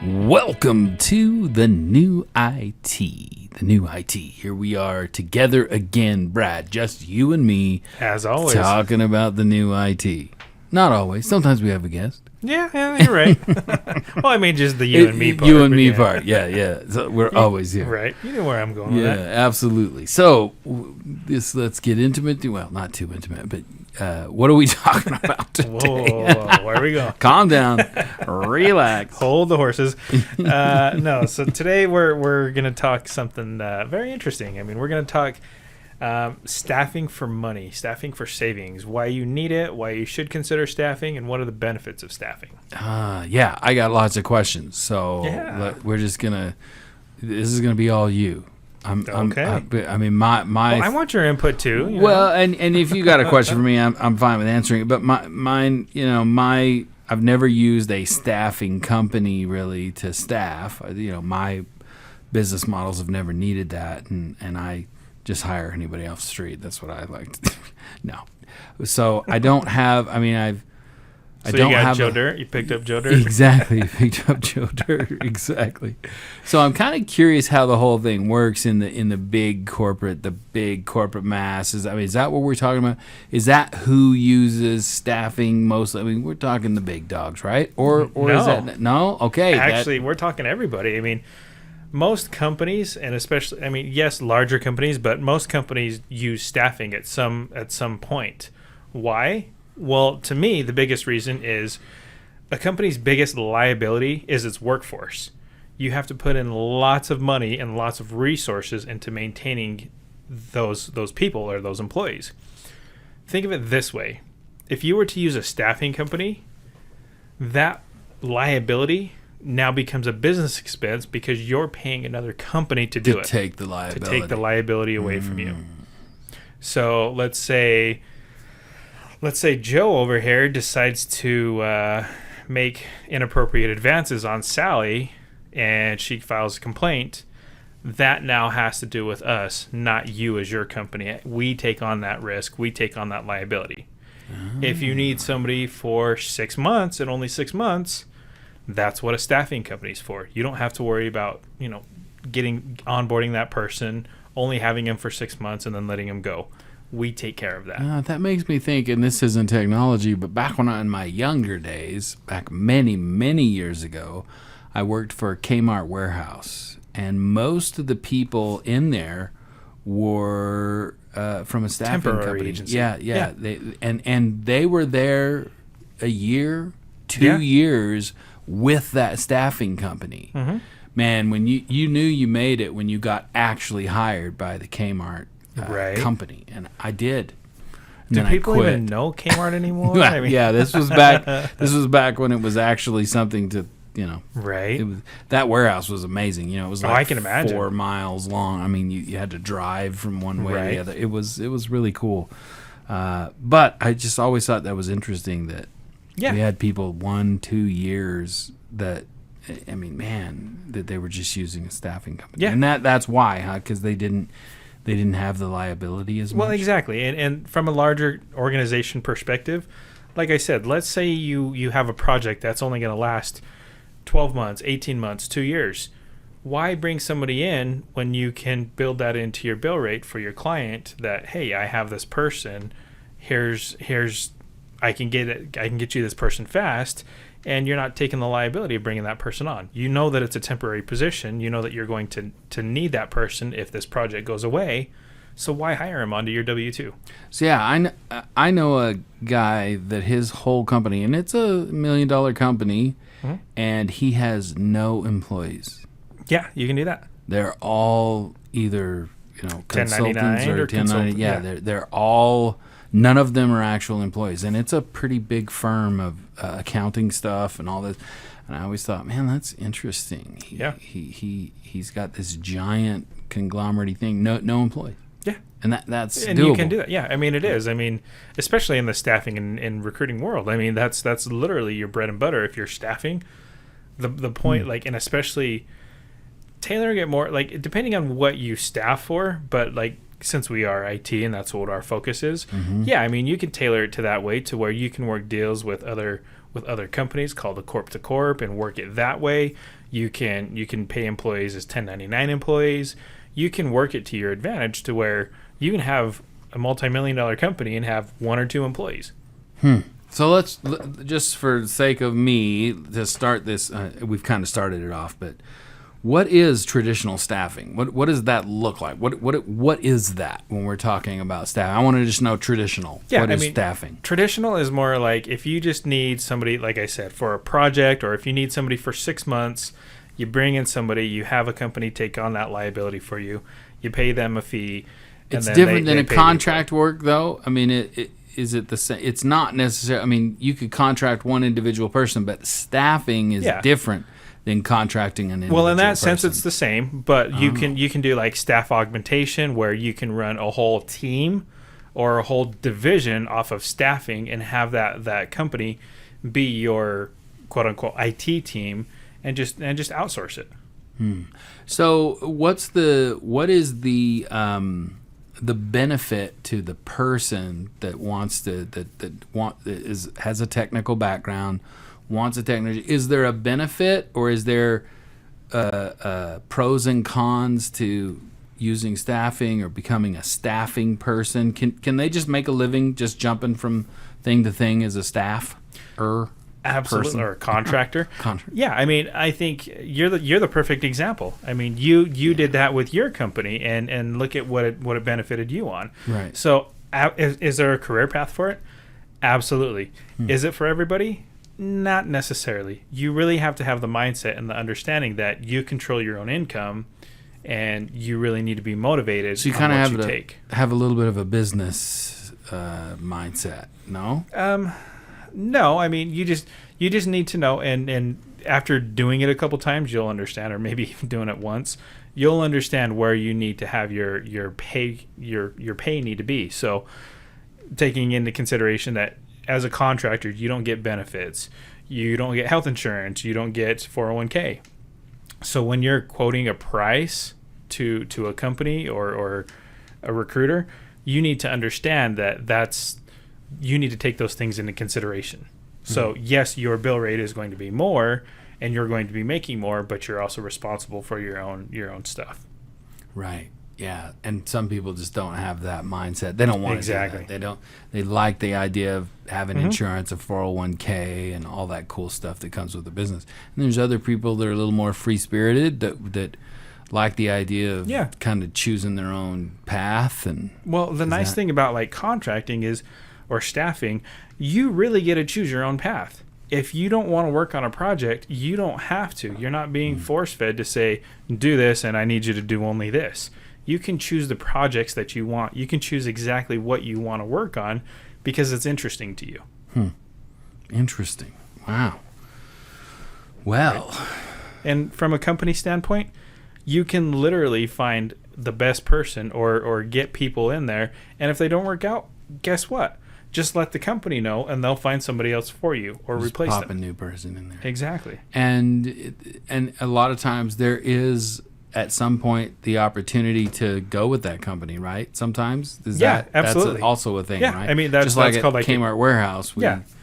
Welcome to the new IT. The new IT. Here we are together again, Brad. Just you and me. As always. Talking about the new IT. Not always. Sometimes we have a guest. Yeah, you're right. Well, I mean, just the you and me part. You and me part. Yeah. So we're always here. Right. You know where I'm going with that. Yeah, absolutely. So let's get intimate. Well, not too intimate, but what are we talking about today? Whoa, where we go? Calm down. Relax. Hold the horses. No, so today we're going to talk something very interesting. I mean, we're going to talk staffing for money, staffing for savings, why you need it, why you should consider staffing, and what are the benefits of staffing. Yeah, I got lots of questions. So we're just going to, this is going to be all you. Okay. I mean, my. Well, I want your input too. And if you got a question for me, I'm fine with answering it. But mine, I've never used a staffing company really to staff. My business models have never needed that, and I just hire anybody off the street. That's what I like to do. No, so I don't have. I mean, So you got Joe Dirt? You picked up Joe Dirt? Exactly. Picked up Joe Dirt. Exactly. So I'm kind of curious how the whole thing works in the big corporate masses. I mean, is that what we're talking about? Is that who uses staffing mostly? I mean, we're talking the big dogs, right? Or No. Is that no? Okay. Actually, we're talking everybody. I mean, most companies, and especially, I mean, yes, larger companies, but most companies use staffing at some point. Why? Well, to me, the biggest reason is a company's biggest liability is its workforce. You have to put in lots of money and lots of resources into maintaining those people or those employees. Think of it this way. If you were to use a staffing company, that liability now becomes a business expense because you're paying another company to do it. To take the liability. To take the liability away from you. So let's say Joe over here decides to make inappropriate advances on Sally, and she files a complaint. That now has to do with us, not you as your company. We take on that risk. We take on that liability. If you need somebody for 6 months and only 6 months, that's what a staffing company is for. You don't have to worry about onboarding that person, only having him for 6 months and then letting him go. We take care of that. That makes me think, and this isn't technology, but back when in my younger days, back many, many years ago, I worked for a Kmart warehouse, and most of the people in there were from a staffing Temporary company. agency. Yeah. They were there a year, 2 years with that staffing company. Mm-hmm. Man, when you knew you made it when you got actually hired by the Kmart company, and I did. And do people even know Kmart anymore? I mean. Yeah, this was back. This was back when it was actually something to, Right. It was, that warehouse was amazing. It was like I can imagine. 4 miles long. I mean, you had to drive from one way to the other. It was really cool. But I just always thought that was interesting that we had people 1-2 years that. I mean, man, that they were just using a staffing company, and that's why, because they didn't have the liability as much. Well, exactly. And from a larger organization perspective, like I said, let's say you have a project that's only going to last 12 months, 18 months, 2 years. Why bring somebody in when you can build that into your bill rate for your client that, hey, I have this person, here's I can get you this person fast, and you're not taking the liability of bringing that person on. You know that it's a temporary position. You know that you're going to need that person if this project goes away. So why hire him onto your W-2? So yeah, I know a guy that his whole company, and it's $1 million company, and he has no employees. Yeah, you can do that. They're all either consultants or 1099. Yeah, they're all. None of them are actual employees, and it's a pretty big firm of accounting stuff and all this. And I always thought, man, that's interesting. He's got this giant conglomerate thing, no employees. Yeah, and that's and doable. You can do that. Yeah, I mean it is. I mean, especially in the staffing and recruiting world. I mean that's literally your bread and butter. If you're staffing, the point and especially tailoring it more depending on what you staff for, but since we are IT and that's what our focus is, I mean, you can tailor it to that way to where you can work deals with other with other companies called a corp to corp and work it that way. You can pay employees as 1099 employees. You can work it to your advantage to where you can have a multi-million-dollar company and have 1 or 2 employees. So let's, just for the sake of me, to start this, we've kind of started it off, but what is traditional staffing? What does that look like? What is that when we're talking about staff? I want to just know traditional. Yeah, what is staffing? Traditional is more like if you just need somebody, like I said, for a project, or if you need somebody for 6 months, you bring in somebody, you have a company take on that liability for you, you pay them a fee. It's different than a contract work, though. I mean, is it the same? It's not necessarily. I mean, you could contract one individual person, but staffing is different than contracting an individual person. Well, in that sense, it's the same, but you can do like staff augmentation, where you can run a whole team or a whole division off of staffing and have that company be your quote unquote IT team and just outsource it. So what is the benefit to the person that wants to has a technical background, wants a technician? Is there a benefit, or is there pros and cons to using staffing or becoming a staffing person? Can they just make a living just jumping from thing to thing as a staff? Absolutely, person? or a contractor. Yeah, I mean, I think you're the perfect example. I mean, you did that with your company, and look at what it benefited you on. Right. So, is there a career path for it? Absolutely. Is it for everybody? Not necessarily. You really have to have the mindset and the understanding that you control your own income, and you really need to be motivated. So you kind of have a little bit of a business mindset. No. No, I mean, you just need to know, and after doing it a couple times, you'll understand, or maybe even doing it once, you'll understand where you need to have your pay need to be. So, taking into consideration that as a contractor, you don't get benefits, you don't get health insurance, you don't get 401k. So when you're quoting a price to a company or a recruiter, you need to understand that you need to take those things into consideration. So yes, your bill rate is going to be more and you're going to be making more, but you're also responsible for your own stuff. Right. Yeah. And some people just don't have that mindset. They don't want to do that. They like the idea of having insurance, a 401k, and all that cool stuff that comes with the business. And there's other people that are a little more free-spirited that like the idea of kind of choosing their own path. And well, the nice thing about like contracting or staffing, you really get to choose your own path. If you don't want to work on a project, you don't have to. You're not being force-fed to say, do this and I need you to do only this. You can choose the projects that you want. You can choose exactly what you want to work on because it's interesting to you. Interesting. Wow. Well. Right. And from a company standpoint, you can literally find the best person or get people in there. And if they don't work out, guess what? Just let the company know, and they'll find somebody else for you or just replace them. Pop a new person in there. Exactly. And a lot of times there is, at some point, the opportunity to go with that company, right? Sometimes absolutely. That's also a thing, right? I mean, that's just like called at Kmart warehouse.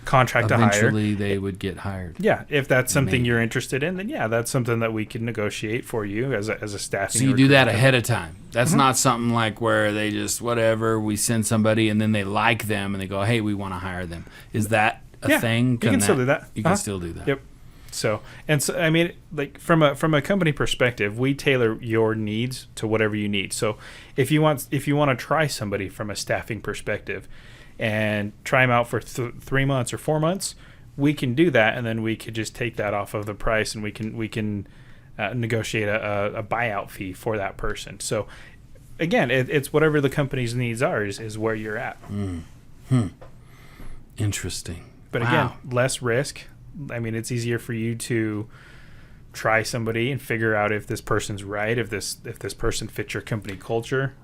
Contract to hire. Eventually, they would get hired. Yeah, if that's something you're interested in, then that's something that we can negotiate for you as a staffing. So you do that ahead of time. That's not something like where they just we send somebody and then they like them and they go, hey, we want to hire them. Is that a thing? You can still do that. You can still do that. Yep. So I mean, like from a company perspective, we tailor your needs to whatever you need. So if you want to try somebody from a staffing perspective and try them out for 3 months or 4 months, we can do that, and then we could just take that off of the price, and we can negotiate a buyout fee for that person. So again, it's whatever the company's needs are is where you're at. Interesting. But again, less risk. I mean, it's easier for you to try somebody and figure out if this person's right, if this person fits your company culture.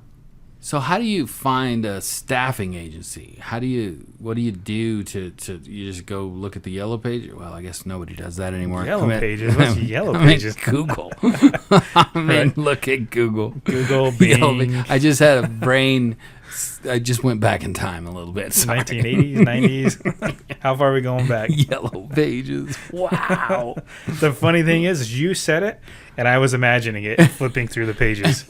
So how do you find a staffing agency? What do you do to you just go look at the Yellow Page? Well, I guess nobody does that anymore. Yellow Pages? What's Yellow Pages? Google. Look at Google. Google, Bing. I just had a brain I just went back in time a little bit. Sorry. 1980s, 90s. How far are we going back? Yellow pages. Wow. The funny thing is you said it, and I was imagining it flipping through the pages.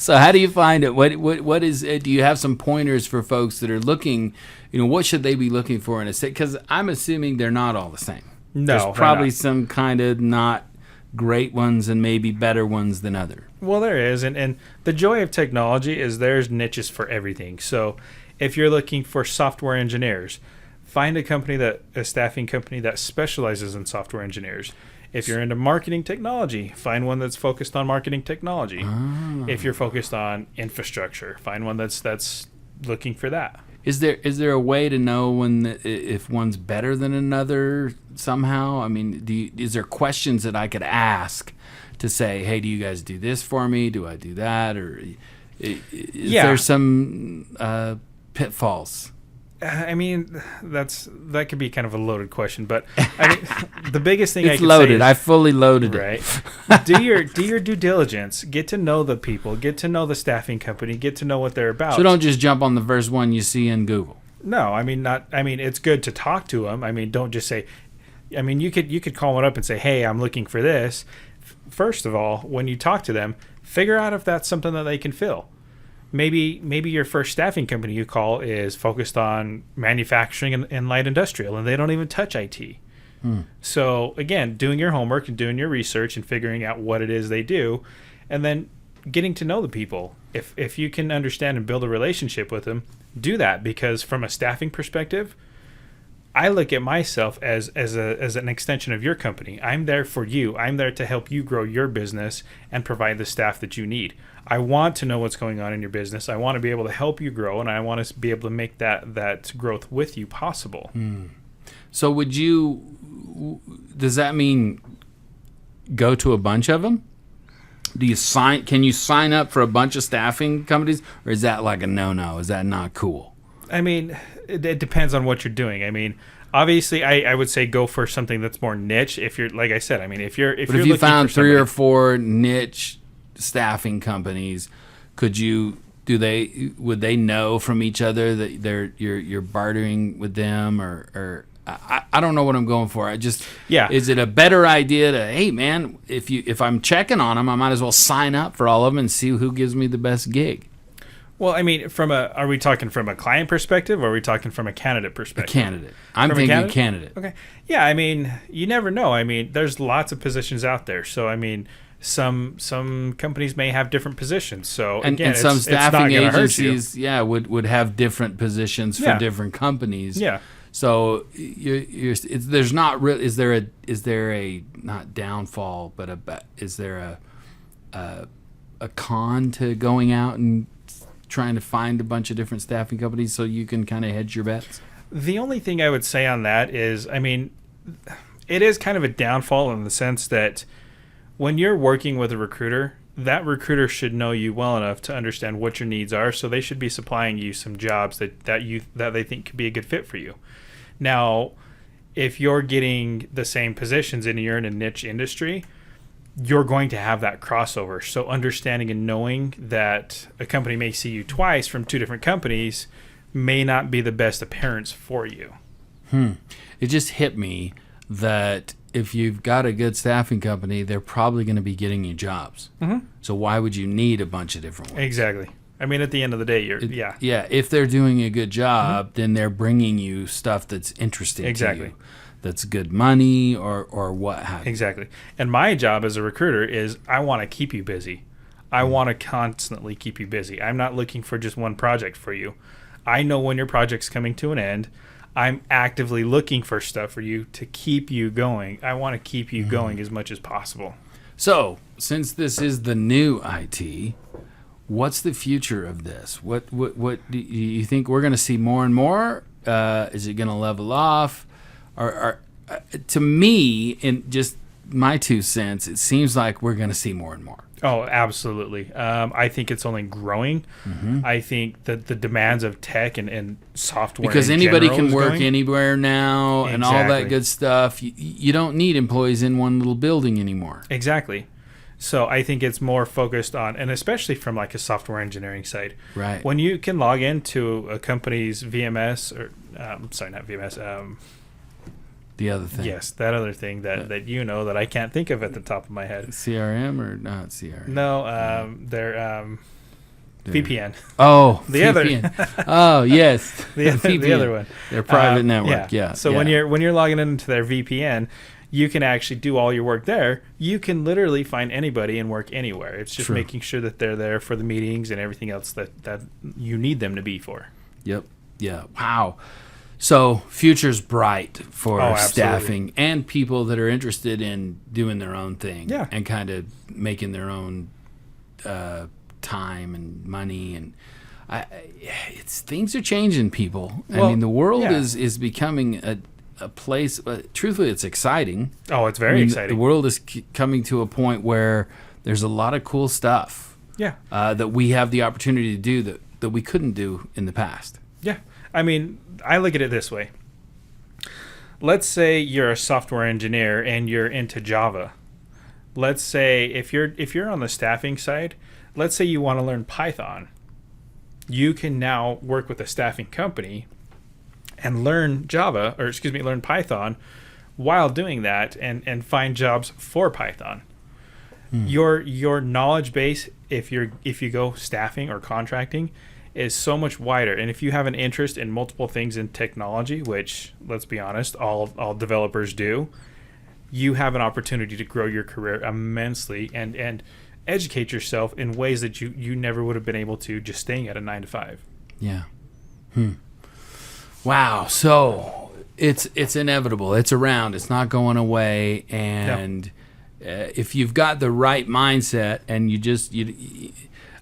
So how do you find it? What is it? Do you have some pointers for folks that are looking, what should they be looking for in a state? Because I'm assuming they're not all the same. No. There's probably some kind of not great ones and maybe better ones than other. Well, there is. And the joy of technology is there's niches for everything. So if you're looking for software engineers, find a staffing company that specializes in software engineers. If you're into marketing technology, find one that's focused on marketing technology. If you're focused on infrastructure, find one that's looking for that. Is there a way to know if one's better than another somehow? I mean, is there questions that I could ask to say, hey, do you guys do this for me? Do I do that? Or is there some pitfalls? I mean, that could be kind of a loaded question, but the biggest thing it's loaded. I fully loaded it. Do your due diligence. Get to know the people. Get to know the staffing company. Get to know what they're about. So don't just jump on the first one you see in Google. No, I mean it's good to talk to them. I mean, don't just say. I mean, you could call one up and say, "Hey, I'm looking for this." First of all, when you talk to them, figure out if that's something that they can fill. Maybe your first staffing company you call is focused on manufacturing and light industrial, and they don't even touch IT. So again, doing your homework and doing your research and figuring out what it is they do, and then getting to know the people. If you can understand and build a relationship with them, do that, because from a staffing perspective, I look at myself as an extension of your company. I'm there for you. I'm there to help you grow your business and provide the staff that you need. I want to know what's going on in your business. I want to be able to help you grow, and I want to be able to make that growth with you possible. So does that mean go to a bunch of them? Can you sign up for a bunch of staffing companies, or is that like a no-no? Is that not cool? I mean, it depends on what you're doing. I mean, obviously, I would say go for something that's more niche. If you're, like I said, I mean, if you found 3 or 4 niche staffing companies, would they know from each other that you're bartering with them, or I don't know what I'm going for. Is it a better idea to, hey man, if I'm checking on them, I might as well sign up for all of them and see who gives me the best gig? Well, I mean, are we talking from a client perspective, or are we talking from a candidate perspective? A candidate. I'm thinking candidate. Okay. Yeah, I mean, you never know. I mean, there's lots of positions out there. So, I mean, some companies may have different positions. So, again, and some staffing agencies, would have different positions for different companies. Yeah. So, there's not really. Is there a not downfall, but is there a con to going out and trying to find a bunch of different staffing companies so you can kind of hedge your bets? The only thing I would say on that is, I mean, it is kind of a downfall in the sense that when you're working with a recruiter, that recruiter should know you well enough to understand what your needs are, so they should be supplying you some jobs that they think could be a good fit for you. Now, if you're getting the same positions and you're in a niche industry, you're going to have that crossover. So understanding and knowing that a company may see you twice from 2 different companies may not be the best appearance for you. It just hit me that if you've got a good staffing company, they're probably going to be getting you jobs. So why would you need a bunch of different ones? Exactly. I mean, at the end of the day, if they're doing a good job, then they're bringing you stuff that's interesting to you. That's good money or what have you. Exactly. And my job as a recruiter is I want to keep you busy. I want to constantly keep you busy. I'm not looking for just one project for you. I know when your project's coming to an end. I'm actively looking for stuff for you to keep you going. I want to keep you going as much as possible. So, since this is the new IT, what's the future of this? What do you think we're going to see more and more? Is it going to level off? Or to me, in just my 2 cents, it seems like we're going to see more and more. Oh, absolutely. I think it's only growing. I think that the demands of tech and software, because anybody can work anywhere now, and all that good stuff. You don't need employees in one little building anymore. Exactly. So I think it's more focused on, and especially from like a software engineering side, Right. when you can log into a company's VMS or sorry, not VMS. The other thing. Yes, that other thing that that I can't think of at the top of my head. CRM or not CRM? No, they're VPN. Oh, the VPN. other. Oh, yes. the other one. Their private network. Yeah. So when you're logging into their VPN, you can actually do all your work there. You can literally find anybody and work anywhere. It's just making sure that they're there for the meetings and everything else that you need them to be for. Yep. Yeah. Wow. So future's bright for staffing and people that are interested in doing their own thing and kind of making their own time and money, and things are changing, people. I mean, the world is becoming a place. Truthfully, it's exciting. Oh, it's very exciting. The world is coming to a point where there's a lot of cool stuff. Yeah. That we have the opportunity to do that we couldn't do in the past. Yeah. I mean, I look at it this way. Let's say you're a software engineer and you're into Java. Let's say if you're on the staffing side, let's say you want to learn Python. You can now work with a staffing company and learn learn Python while doing that and find jobs for Python. Your knowledge base, if you go staffing or contracting, is so much wider. And if you have an interest in multiple things in technology, which, let's be honest, all developers do, you have an opportunity to grow your career immensely and educate yourself in ways that you never would have been able to just staying at a 9-to-5. Yeah. Wow. So it's inevitable. It's around. It's not going away. And if you've got the right mindset and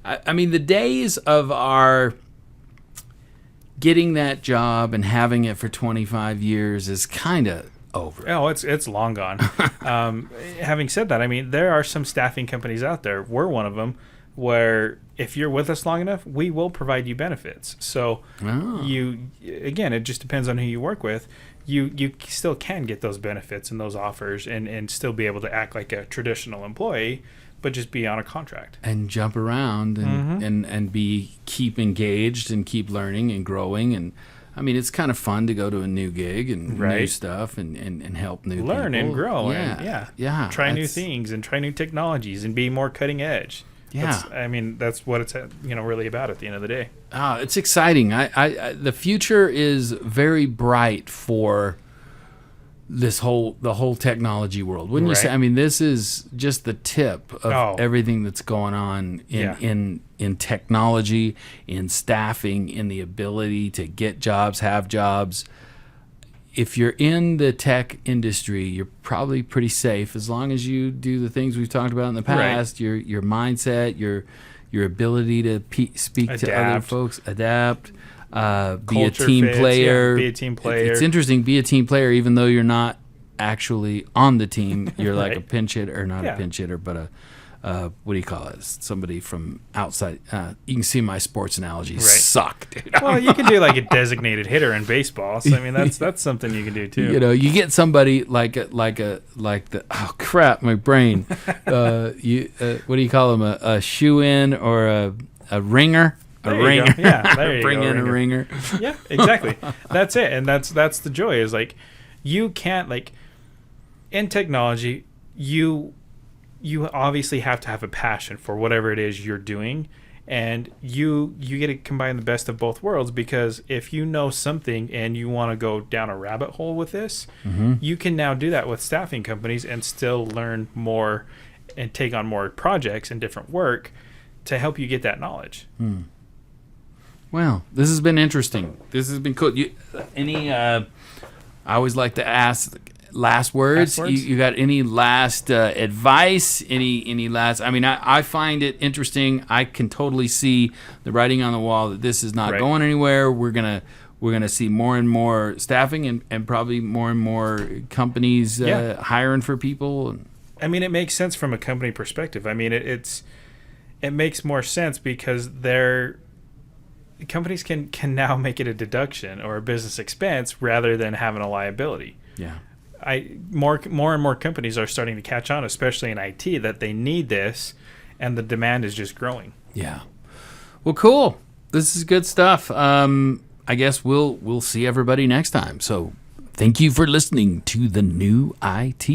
I mean, the days of our getting that job and having it for 25 years is kind of over. Oh, it's long gone. Having said that, I mean, there are some staffing companies out there. We're one of them, where if you're with us long enough, we will provide you benefits. So again, it just depends on who you work with. You still can get those benefits and those offers and still be able to act like a traditional employee, but just be on a contract and jump around and keep engaged and keep learning and growing. And I mean, it's kind of fun to go to a new gig and new stuff and help new people. Learn and grow. Yeah. Try new things and try new technologies and be more cutting edge. Yeah. That's what it's really about at the end of the day. Oh, it's exciting. The future is very bright for the whole technology world, wouldn't you say? I mean, this is just the tip of everything that's going on in technology, in staffing, in the ability to get jobs, have jobs. If you're in the tech industry, you're probably pretty safe as long as you do the things we've talked about in the past. Your mindset, your ability to speak to other folks, adapt. Be a team player. Be a team player. It's interesting. Be a team player, even though you're not actually on the team. You're like a pinch hitter, or not a pinch hitter, but a what do you call it? Somebody from outside. You can see my sports analogies suck, dude. Well, you can do like a designated hitter in baseball. So I mean, that's something you can do too. You get somebody like the oh crap, my brain. What do you call them? A shoe-in or a ringer? There you go. Yeah, there you Bring go. in a ringer. Yeah, exactly. That's it, and that's the joy. Is like you can't in technology, you obviously have to have a passion for whatever it is you're doing, and you get to combine the best of both worlds. Because if you know something and you want to go down a rabbit hole with this, you can now do that with staffing companies and still learn more and take on more projects and different work to help you get that knowledge. Well, this has been interesting. This has been cool. I always like to ask last words. You got any last advice? Any last? I mean, I find it interesting. I can totally see the writing on the wall that this is not going anywhere. We're gonna see more and more staffing and probably more and more companies hiring for people. I mean, it makes sense from a company perspective. I mean, it makes more sense because companies can now make it a deduction or a business expense rather than having a liability. Yeah. more and more companies are starting to catch on, especially in IT, that they need this, and the demand is just growing. Yeah. Well, cool. This is good stuff. I guess we'll see everybody next time. So thank you for listening to The New IT.